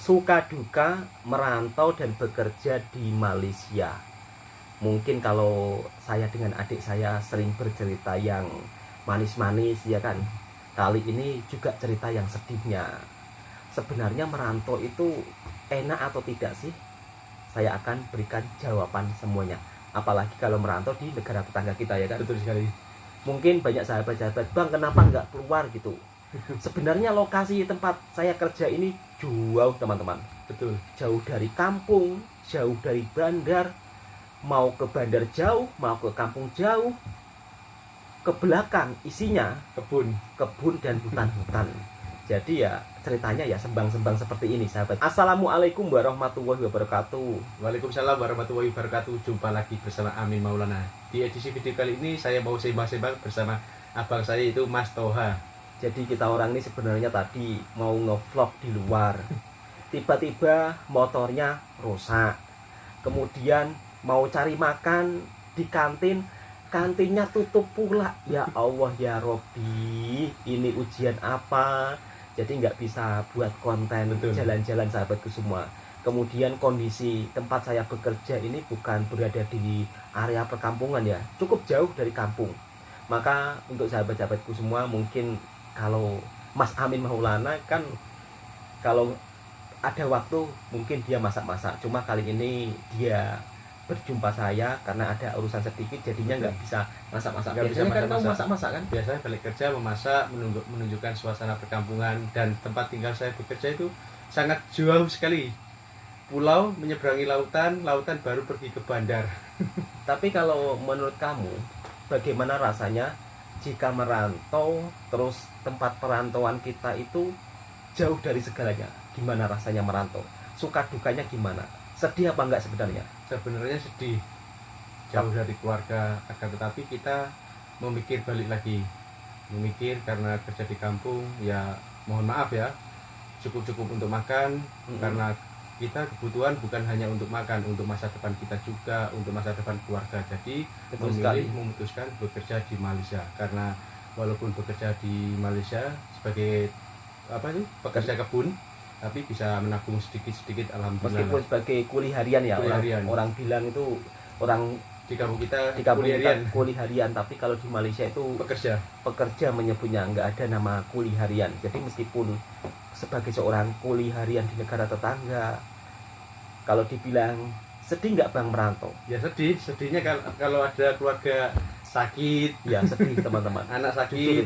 Suka duka merantau dan bekerja di Malaysia. Mungkin kalau saya dengan adik saya sering bercerita yang manis-manis ya kan. Kali ini juga cerita yang sedihnya. Sebenarnya merantau itu enak atau tidak sih? Saya akan berikan jawaban semuanya. Apalagi kalau merantau di negara tetangga kita ya kan. Betul sekali. Mungkin banyak sahabat-sahabat, Bang kenapa nggak keluar gitu. Sebenarnya lokasi tempat saya kerja ini jauh teman-teman. Betul. Jauh dari kampung, jauh dari bandar. Mau ke bandar jauh, mau ke kampung jauh. Ke belakang isinya kebun dan hutan-hutan. Jadi ya ceritanya ya sembang-sembang seperti ini sahabat. Assalamualaikum warahmatullahi wabarakatuh. Waalaikumsalam warahmatullahi wabarakatuh. Jumpa lagi bersama Amin Maulana. Di edisi video kali ini saya mau sembang-sembang bersama abang saya itu Mas Toha. Jadi kita orang ini sebenarnya tadi mau ngevlog di luar. Tiba-tiba motornya rusak. Kemudian mau cari makan di kantin, kantinnya tutup pula. Ya Allah ya Robbi, ini ujian apa? Jadi nggak bisa buat konten jalan-jalan sahabatku semua. Kemudian kondisi tempat saya bekerja ini bukan berada di area perkampungan ya, cukup jauh dari kampung. Maka untuk sahabat-sahabatku semua, mungkin kalau Mas Amin Maulana kan kalau ada waktu mungkin dia masak-masak. Cuma kali ini dia berjumpa saya karena ada urusan sedikit, jadinya nggak bisa masak-masak. Biasanya kan kamu masak-masak kan? Biasanya balik kerja memasak, menunjukkan suasana perkampungan, dan tempat tinggal saya bekerja itu sangat jauh sekali. Pulau menyeberangi lautan, lautan baru pergi ke bandar. Tapi kalau menurut kamu, bagaimana rasanya jika merantau, terus tempat perantauan kita itu jauh dari segalanya? Gimana rasanya merantau? Suka dukanya gimana? Sedih apa enggak sebenarnya? Sebenarnya sedih, jauh dari keluarga, akan tetapi kita memikir balik lagi. Memikir karena kerja di kampung, ya mohon maaf ya, cukup-cukup untuk makan, karena kita kebutuhan bukan hanya untuk makan, untuk masa depan kita juga, untuk masa depan keluarga. Jadi memutuskan bekerja di Malaysia, karena walaupun bekerja di Malaysia sebagai pekerja kebun, tapi bisa menabung sedikit-sedikit, alhamdulillah. Meskipun sebagai kuli harian ya, orang bilang itu orang di kampung kita kuli harian, tapi kalau di Malaysia itu pekerja menyebutnya, nggak ada nama kuli harian. Jadi meskipun sebagai seorang kuli harian di negara tetangga, kalau dibilang sedih nggak Bang merantau? Ya sedihnya kalau ada keluarga sakit. Ya sedih teman-teman. Anak sakit.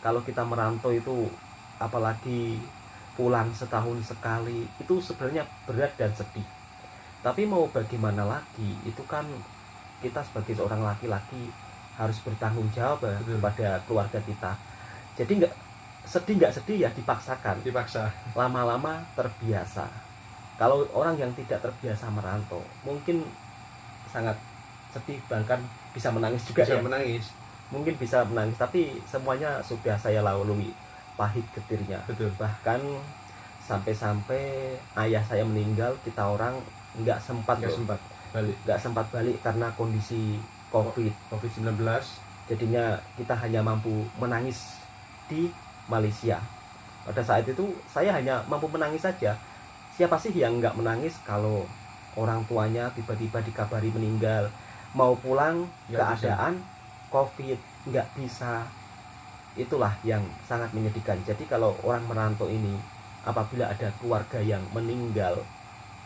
Kalau kita merantau itu, apalagi pulang setahun sekali, itu sebenarnya berat dan sedih. Tapi mau bagaimana lagi, itu kan kita sebagai seorang laki-laki harus bertanggung jawab kepada keluarga kita. Jadi nggak sedih ya dipaksa. Lama-lama terbiasa. Kalau orang yang tidak terbiasa merantau, mungkin sangat sedih, bahkan bisa menangis juga. Mungkin bisa menangis, tapi semuanya sudah saya lalui pahit getirnya. Betul. Bahkan sampai ayah saya meninggal, kita orang nggak sempat balik karena kondisi COVID-19. Jadinya kita hanya mampu menangis di Malaysia. Pada saat itu saya hanya mampu menangis saja. Siapa sih yang nggak menangis kalau orang tuanya tiba-tiba dikabari meninggal, mau pulang keadaan COVID, nggak bisa. Itulah yang sangat menyedihkan. Jadi kalau orang merantau ini, apabila ada keluarga yang meninggal,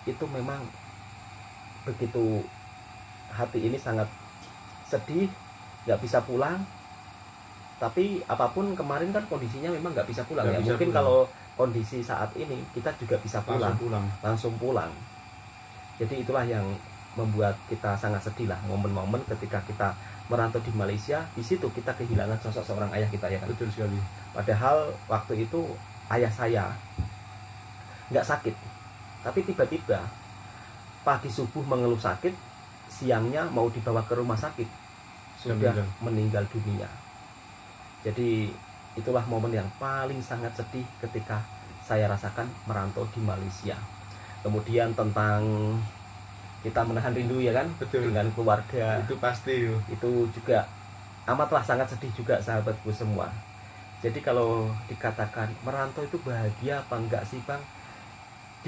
itu memang begitu, hati ini sangat sedih, nggak bisa pulang. Tapi apapun, kemarin kan kondisinya memang nggak bisa pulang ya. Mungkin kalau kondisi saat ini kita juga bisa langsung pulang. Jadi itulah yang membuat kita sangat sedih lah, momen-momen ketika kita merantau di Malaysia. Di situ kita kehilangan sosok seorang ayah kita ya kan. Betul sekali. Padahal waktu itu ayah saya nggak sakit, tapi tiba-tiba pagi subuh mengeluh sakit, siangnya mau dibawa ke rumah sakit sudah meninggal dunia. Jadi itulah momen yang paling sangat sedih ketika saya rasakan merantau di Malaysia. Kemudian tentang kita menahan rindu ya kan. Betul. Dengan keluarga, itu pasti. Itu juga amatlah sangat sedih juga sahabatku semua. Jadi kalau dikatakan merantau itu bahagia apa enggak sih Bang?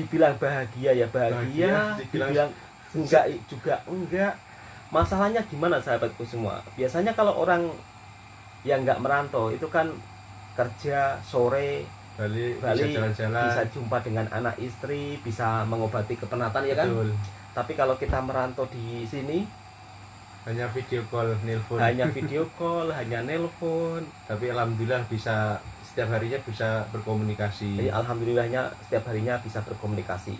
dibilang bahagia ya bahagia, dibilang enggak juga enggak. Masalahnya gimana sahabatku semua? Biasanya kalau orang yang enggak merantau itu kan kerja sore balik bisa jalan-jalan, bisa jumpa dengan anak istri, bisa mengobati kepenatan ya kan. Betul. Tapi kalau kita merantau di sini hanya video call, nelpon. Hanya video call, hanya nelpon. Tapi alhamdulillah bisa setiap harinya bisa berkomunikasi. Jadi alhamdulillahnya setiap harinya bisa berkomunikasi.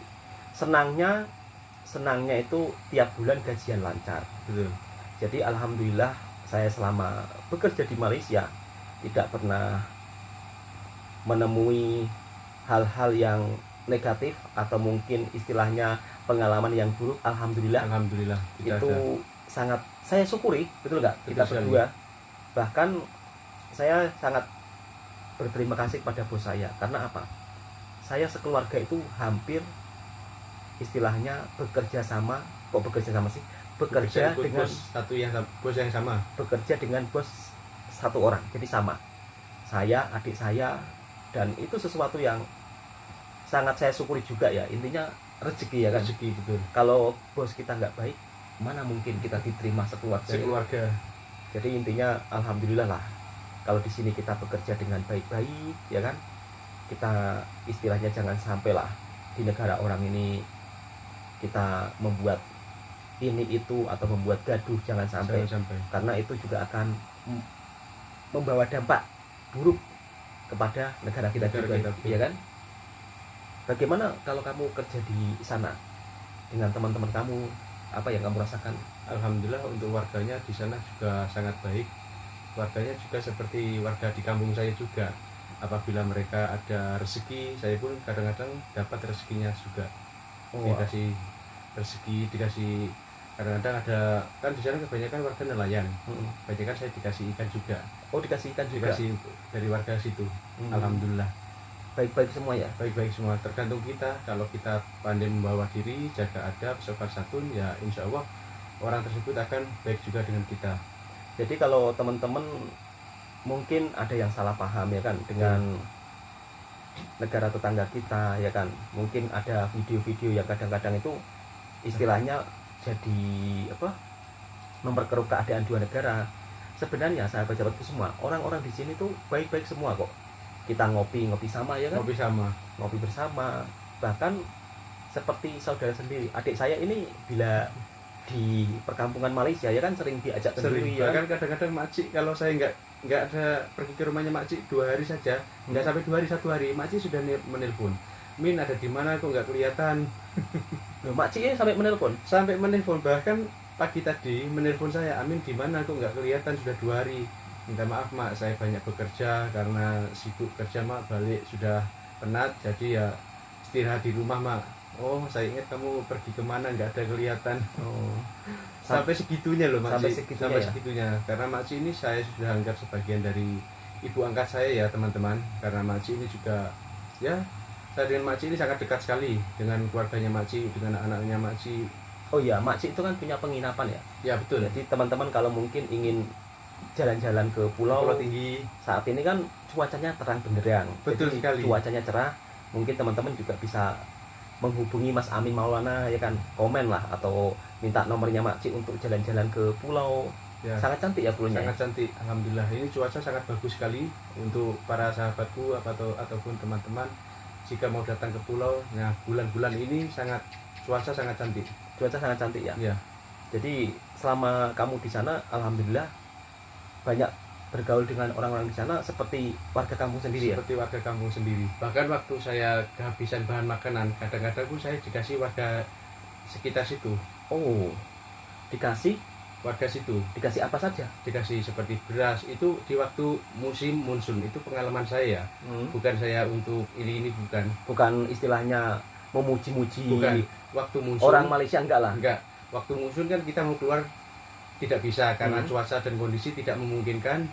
Senangnya itu tiap bulan gajian lancar. Betul. Jadi alhamdulillah saya selama bekerja di Malaysia tidak pernah menemui hal-hal yang negatif atau mungkin istilahnya pengalaman yang buruk. Alhamdulillah itu ada. Sangat saya syukuri, betul nggak kita berdua. Bahkan saya sangat berterima kasih kepada bos saya. Karena apa? Saya sekeluarga itu hampir istilahnya bekerja sama sih? Bekerja dengan bos yang sama. Bekerja dengan bos satu orang, jadi sama. Saya, adik saya, dan itu sesuatu yang sangat saya syukuri juga ya. Intinya rezeki ya kan. Rezeki, betul. Kalau bos kita nggak baik, mana mungkin kita diterima sekeluarga. Jadi intinya alhamdulillah lah. Kalau di sini kita bekerja dengan baik-baik ya kan. Kita istilahnya jangan sampai lah di negara orang ini kita membuat ini itu atau membuat gaduh, jangan sampai. Karena itu juga akan membawa dampak buruk kepada negara kita juga, ya kan? Bagaimana kalau kamu kerja di sana dengan teman-teman kamu, apa yang kamu rasakan? Alhamdulillah untuk warganya di sana juga sangat baik. Warganya juga seperti warga di kampung saya juga. Apabila mereka ada rezeki, saya pun kadang-kadang dapat rezekinya juga. Dikasih rezeki, dikasih, kadang-kadang ada, kan di sana kebanyakan warga nelayan. Kebanyakan saya dikasih ikan juga. Oh, dikasih ikan juga? Dikasih dari warga situ. Alhamdulillah. Baik-baik semua ya? Baik-baik semua, tergantung kita. Kalau kita pandai membawa diri, jaga adab, sopan santun, ya insya Allah orang tersebut akan baik juga dengan kita. Jadi kalau teman-teman mungkin ada yang salah paham ya kan dengan negara tetangga kita ya kan, mungkin ada video-video yang kadang-kadang itu istilahnya jadi apa, memperkeruh keadaan dua negara. Sebenarnya sahabat-sahabatku semua, orang-orang di sini tuh baik-baik semua kok. Kita ngopi sama ya kan, ngopi bersama. Bahkan seperti saudara sendiri, adik saya ini bila di perkampungan Malaysia ya kan sering diajak sendiri ya. Bahkan kadang-kadang makcik, kalau saya nggak ada pergi ke rumahnya makcik 2 hari saja, nggak sampai 2 hari, 1 hari makcik sudah menelpon, Min ada di mana kok nggak kelihatan. Loh, makciknya sampai menelpon? Bahkan pagi tadi menelpon saya, Amin di mana kok nggak kelihatan, sudah 2 hari. Minta maaf mak, saya banyak bekerja karena sibuk kerja mak, balik sudah penat jadi ya istirahat di rumah mak. Oh, saya ingat kamu pergi kemana nggak ada kelihatan. Oh, sampai segitunya loh makcik. Sampai segitunya. Karena makcik ini saya sudah anggap sebagian dari ibu angkat saya ya teman-teman. Karena makcik ini juga ya, saya dengan makcik ini sangat dekat sekali dengan keluarganya makcik, dengan anak-anaknya makcik. Oh iya, makcik itu kan punya penginapan ya? Ya betul. Jadi teman-teman kalau mungkin ingin jalan-jalan ke pulau tinggi saat ini kan cuacanya terang benderang. Betul jadi sekali. Cuacanya cerah, mungkin teman-teman juga bisa menghubungi Mas Amin Maulana ya kan, komen lah atau minta nomornya makcik untuk jalan-jalan ke pulau ya. Sangat cantik ya pulaunya. Sangat cantik, alhamdulillah. Ini cuaca sangat bagus sekali untuk para sahabatku ataupun teman-teman jika mau datang ke pulau. Nah, bulan-bulan ini cuaca sangat cantik. Cuaca sangat cantik ya. Ya. Jadi selama kamu di sana, alhamdulillah banyak bergaul dengan orang-orang di sana seperti warga kampung sendiri. Seperti warga kampung sendiri. Bahkan waktu saya kehabisan bahan makanan, kadang-kadang pun saya dikasih warga sekitar situ. Oh, dikasih warga situ. Dikasih apa saja? Dikasih seperti beras. Itu di waktu musim monsun. Itu pengalaman saya. Bukan saya untuk ini bukan. Bukan istilahnya memuji-muji. Bukan. Waktu monsun. Orang Malaysia enggak lah. Enggak. Waktu monsun kan kita mau keluar tidak bisa karena cuaca dan kondisi tidak memungkinkan.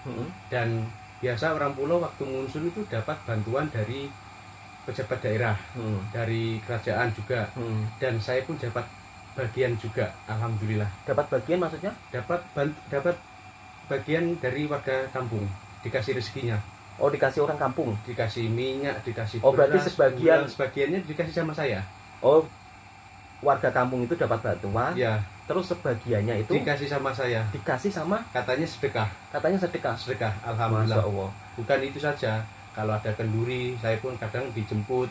Dan biasa orang pulau waktu monsun itu dapat bantuan dari pejabat daerah, dari kerajaan juga. Dan saya pun dapat bagian juga, alhamdulillah. Dapat bagian maksudnya? Dapat bagian dari warga kampung, dikasih rezekinya. Oh, dikasih orang kampung, dikasih minyak, dikasih beras. Oh, berarti sebagiannya dikasih sama saya. Oh, warga kampung itu dapat bantuan. Ya. Terus sebagiannya itu dikasih sama saya. Dikasih sama? Katanya sedekah. Katanya sedekah. Sedekah. Alhamdulillah. Masya Allah. Bukan itu saja. Kalau ada kenduri, saya pun kadang dijemput.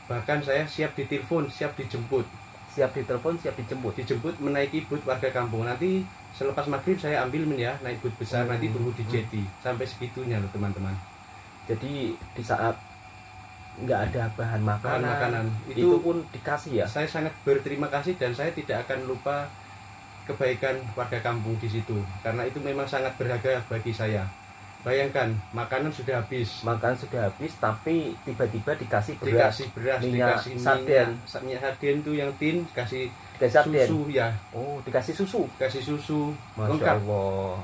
Bahkan saya siap ditelepon, siap dijemput. Siap ditelepon, siap dijemput. Dijemput menaiki bus warga kampung. Nanti selepas maghrib saya ambil ya, naik bus besar, nanti tunggu di jeti. Sampai segitunya loh teman-teman. Jadi di saat nggak ada bahan makanan, itu pun dikasih ya. Saya sangat berterima kasih dan saya tidak akan lupa kebaikan warga kampung di situ, karena itu memang sangat berharga bagi saya. Bayangkan, makanan sudah habis, tapi tiba-tiba dikasih beras, dikasih sarden. Minyak sarden tuh yang tin, dikasih susu ya. Oh, dikasih susu. Masya lengkap. Allah.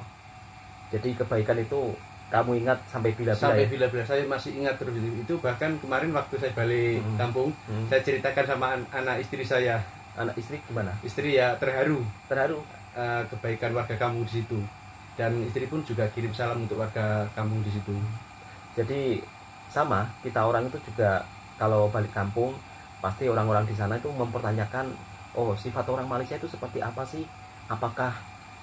Jadi kebaikan itu kamu ingat sampai bila-bila. Sampai bila-bila, saya masih ingat terus itu. Bahkan kemarin waktu saya balik kampung, saya ceritakan sama anak istri saya. Anak istri gimana? Istri ya terharu kebaikan warga kampung di situ, dan istri pun juga kirim salam untuk warga kampung di situ. Jadi sama, kita orang itu juga kalau balik kampung pasti orang-orang di sana itu mempertanyakan, oh sifat orang Malaysia itu seperti apa sih? Apakah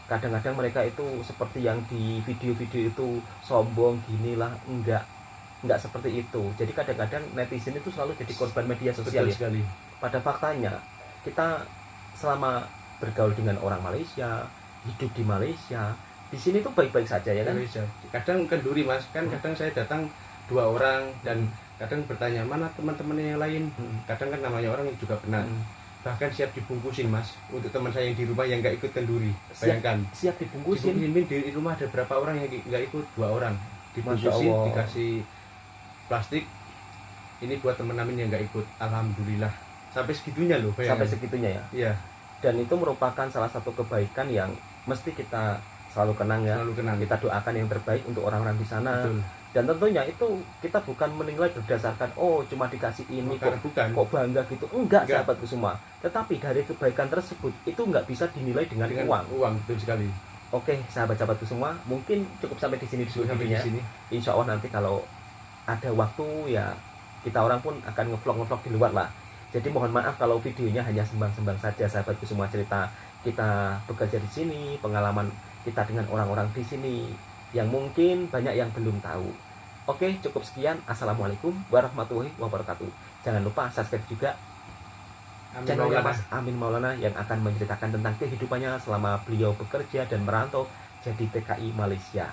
kadang-kadang mereka itu seperti yang di video-video itu sombong ginilah? Enggak seperti itu. Jadi kadang-kadang netizen itu selalu jadi korban media sosial. Betul sekali. Pada faktanya kita selama bergaul dengan orang Malaysia, hidup di Malaysia, di sini tuh baik-baik saja ya kan? Kadang kenduri mas, kan kadang saya datang 2 orang dan kadang bertanya mana teman-teman yang lain. Kadang kan namanya orang juga penat. Bahkan siap dibungkusin mas untuk teman saya yang di rumah yang nggak ikut kenduri. Bayangkan. Siap dibungkusin. Di rumah ada berapa orang yang nggak ikut? 2 orang. Dibungkusin, dikasih plastik. Ini buat teman-teman yang nggak ikut. Alhamdulillah. Sampai segitunya loh. Bayangkan. Sampai segitunya ya. Iya. Dan itu merupakan salah satu kebaikan yang mesti kita selalu kenang ya. Kita doakan yang terbaik untuk orang-orang di sana. Betul. Dan tentunya itu kita bukan menilai berdasarkan oh cuma dikasih ini kok bangga gitu. Enggak sahabatku semua. Tetapi dari kebaikan tersebut itu enggak bisa dinilai dengan uang. Betul sekali. Oke, sahabat-sahabatku semua, mungkin cukup sampai di sini dulu videonya. Insya Allah nanti kalau ada waktu ya kita orang pun akan ngevlog di luar lah. Jadi mohon maaf kalau videonya hanya sembang-sembang saja sahabatku semua, cerita kita bekerja di sini, pengalaman kita dengan orang-orang di sini yang mungkin banyak yang belum tahu. Oke, cukup sekian. Assalamualaikum warahmatullahi wabarakatuh. Jangan lupa subscribe juga channelnya Mas Amin Maulana yang akan menceritakan tentang kehidupannya selama beliau bekerja dan merantau jadi TKI Malaysia.